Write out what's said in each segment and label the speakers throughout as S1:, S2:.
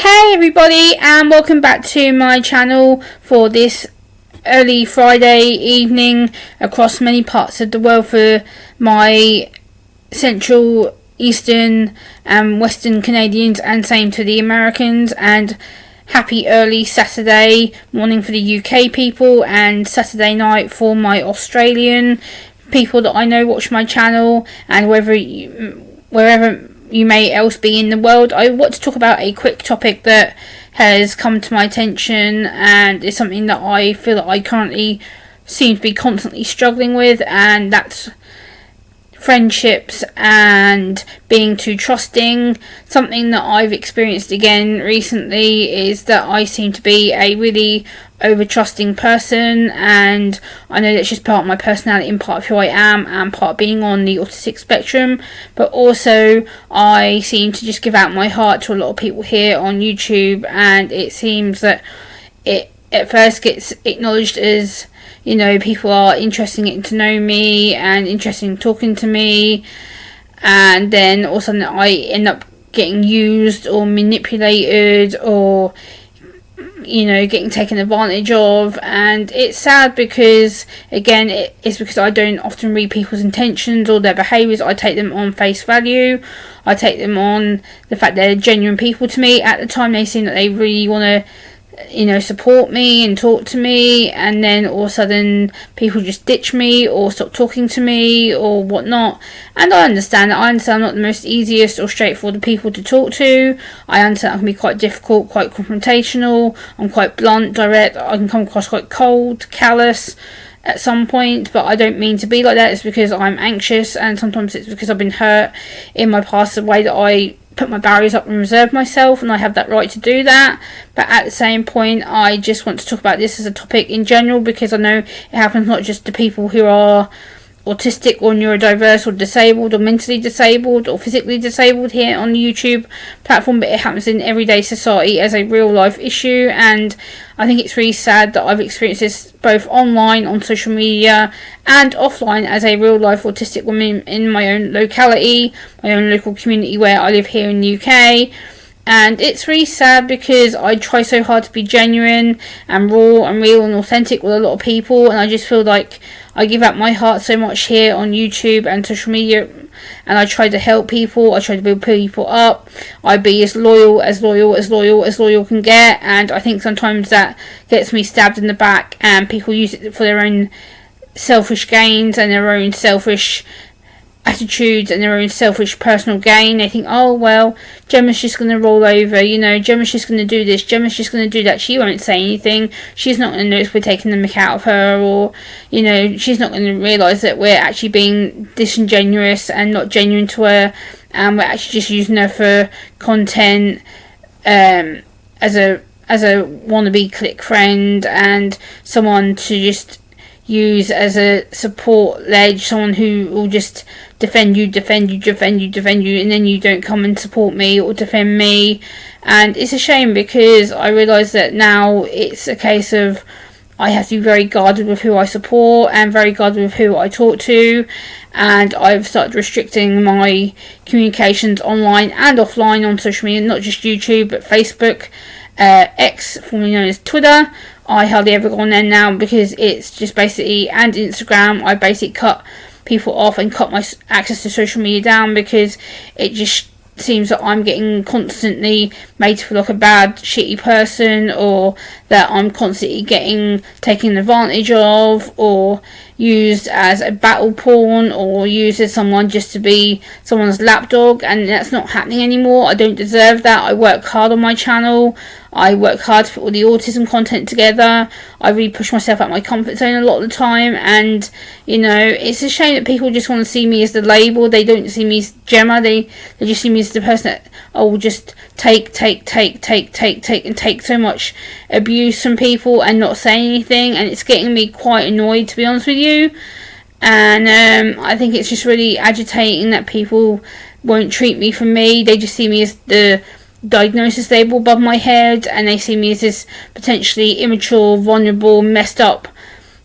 S1: Hey everybody, and welcome back to my channel for this early Friday evening across many parts of the world for my Central, Eastern and Western Canadians, and same to the Americans. And happy early Saturday morning for the UK people, and Saturday night for my Australian people that I know watch my channel, and wherever you may else be in the world. I want to talk about a quick topic that has come to my attention, and is something that I feel that I currently seem to be constantly struggling with, and that's friendships and being too trusting. Something that I've experienced again recently is that I seem to be a really over-trusting person, and I know that's just part of my personality and part of who I am and part of being on the autistic spectrum, but also I seem to just give out my heart to a lot of people here on YouTube, and it seems that it at first gets acknowledged as, you know, people are interested in getting to know me and interested in talking to me, and then all of a sudden I end up getting used or manipulated, or, you know, getting taken advantage of. And it's sad because, again, it's because I don't often read people's intentions or their behaviours. I take them on face value. I take them on the fact they're genuine people to me. At the time they seem that they really want to, you know, support me and talk to me, and then all of a sudden people just ditch me or stop talking to me or whatnot. And I understand that. I understand I'm not the most easiest or straightforward people to talk to. I understand I can be quite difficult, quite confrontational. I'm quite blunt, direct. I can come across quite cold, callous at some point, but I don't mean to be like that. It's because I'm anxious, and sometimes it's because I've been hurt in my past, the way that I put my barriers up and reserve myself, and I have that right to do that. But at the same point, I just want to talk about this as a topic in general, because I know it happens not just to people who are autistic or neurodiverse or disabled or mentally disabled or physically disabled here on the YouTube platform, but it happens in everyday society as a real life issue. And I think it's really sad that I've experienced this both online on social media and offline as a real life autistic woman in my own locality, my own local community where I live here in the UK. And it's really sad because I try so hard to be genuine and raw and real and authentic with a lot of people, and I just feel like I give out my heart so much here on YouTube and social media, and I try to help people, I try to build people up, I be as loyal can get. And I think sometimes that gets me stabbed in the back, and people use it for their own selfish gains and their own selfish attitudes and their own selfish personal gain. They think, oh well, Gemma's just going to roll over, you know, Gemma's just going to do this, Gemma's just going to do that, she won't say anything, she's not going to notice we're taking the mick out of her, or, you know, she's not going to realise that we're actually being disingenuous and not genuine to her, and we're actually just using her for content, as a wannabe click friend, and someone to just use as a support ledge, someone who will just defend you, and then you don't come and support me or defend me. And it's a shame, because I realise that now it's a case of I have to be very guarded with who I support and very guarded with who I talk to, and I've started restricting my communications online and offline on social media, not just YouTube but Facebook, X, formerly known as Twitter. I hardly ever go on there now, because it's just basically, and Instagram, I basically cut people off and cut my access to social media down, because it just seems that I'm getting constantly made to feel like a bad, shitty person, or that I'm constantly getting taken advantage of, or used as a battle pawn, or used as someone just to be someone's lapdog. And that's not happening anymore. I don't deserve that. I work hard on my channel. I work hard to put all the autism content together. I really push myself out my comfort zone a lot of the time, and, you know, it's a shame that people just want to see me as the label. They don't see me as Gemma. They just see me as the person that, will just take and take so much abuse from people and not say anything, and it's getting me quite annoyed, to be honest with you. And I think it's just really agitating that people won't treat me for me. They just see me as the diagnosis label above my head, and they see me as this potentially immature, vulnerable, messed up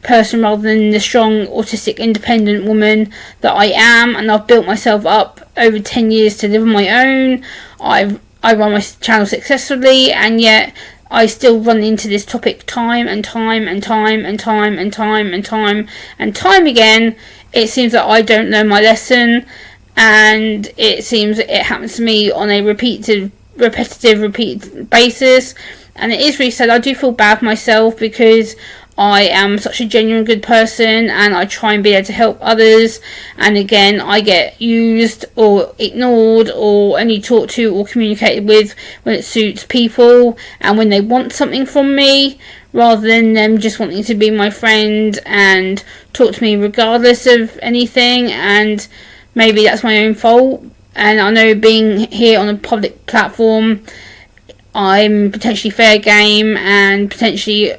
S1: person, rather than the strong, autistic, independent woman that I am. And I've built myself up over 10 years to live on my own. I've I run my channel successfully, and yet I still run into this topic time and time again. It seems that I don't learn my lesson, and it seems it happens to me on a repeated basis. And it is really sad. I do feel bad for myself, because I am such a genuine good person, and I try and be able to help others, and again I get used or ignored or only talked to or communicated with when it suits people and when they want something from me, rather than them just wanting to be my friend and talk to me regardless of anything. And maybe that's my own fault, and I know being here on a public platform, I'm potentially fair game, and potentially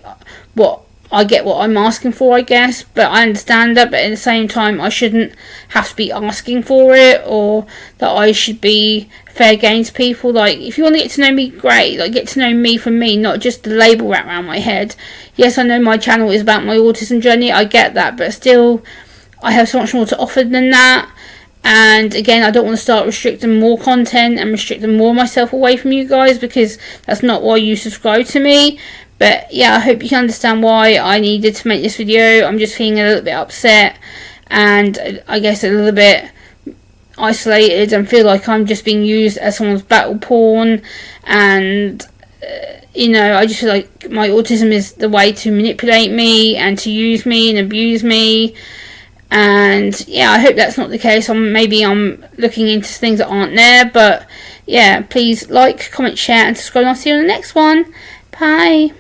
S1: I get what I'm asking for, I guess, but I understand that. But at the same time, I shouldn't have to be asking for it, or that I should be fair game to people. Like, if you want to get to know me, great. Like, get to know me from me, not just the label wrapped around my head. Yes, I know my channel is about my autism journey, I get that, but still, I have so much more to offer than that. And again, I don't want to start restricting more content and restricting more of myself away from you guys, because that's not why you subscribe to me. But yeah, I hope you can understand why I needed to make this video. I'm just feeling a little bit upset, and I guess a little bit isolated, and feel like I'm just being used as someone's battle pawn. And I just feel like my autism is the way to manipulate me and to use me and abuse me. And yeah, I hope that's not the case. Maybe I'm looking into things that aren't there. But yeah, please like, comment, share and subscribe, and I'll see you on the next one. Bye.